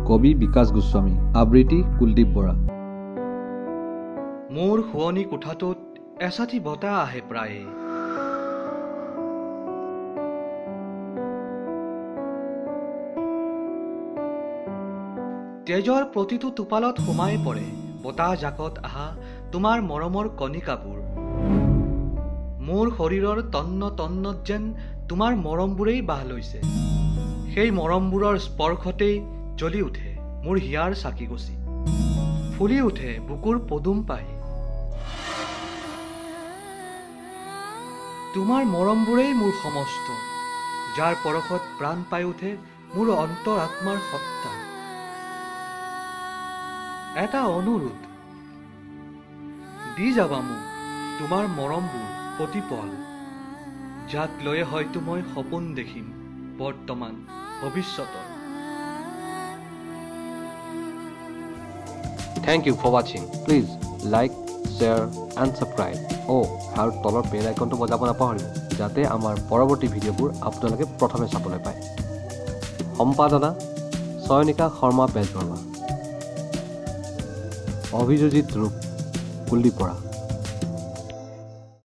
কবি বিকাশ গোস্বামী, আবৃত্তি কুলদীপ বৰা। মোৰ শুৱনি কোঠাটোত এছাতি বতাহ আহে প্ৰায়ে। তেজৰ প্ৰতিটো টোপালত সোমাই পৰে বতাহ জাকত আহা তোমাৰ মৰমৰ কণিকাবোৰ। মোৰ শৰীৰৰ তন্ন তন্নত যেন তোমাৰ মৰমবোৰেই বাহ লৈছে। সেই মৰমবোৰৰ স্পৰ্শতেই জ্বলি উঠে মোৰ হিয়াৰ চাকিগছি, ফুলি উঠে বুকুৰ পদুম পাহি। তোমাৰ মৰমবোৰেই মোৰ সমস্ত, যাৰ পৰশত প্ৰাণ পাই উঠে মোৰ অন্তৰ আত্মাৰ সত্তা। এটা অনুৰোধ, দি যাবা মোক তোমাৰ মৰমবোৰ প্ৰতিপল, যাক লৈয়ে হয়তো মই সপোন দেখিম বৰ্তমান ভৱিষ্যতৰ। Thank you for watching. Please like, share and subscribe. আৰু তলৰ বেল আইকনটো বজাব নাপাহৰিব, যাতে আমাৰ পৰৱৰ্তী ভিডিঅ'বোৰ আপোনালোকে প্ৰথমে চাবলৈ পায়। সম্পাদনা চয়নিকা শৰ্মা বেজবৰুৱা, অভিযোজিত ৰূপ কুলদীপ বৰা।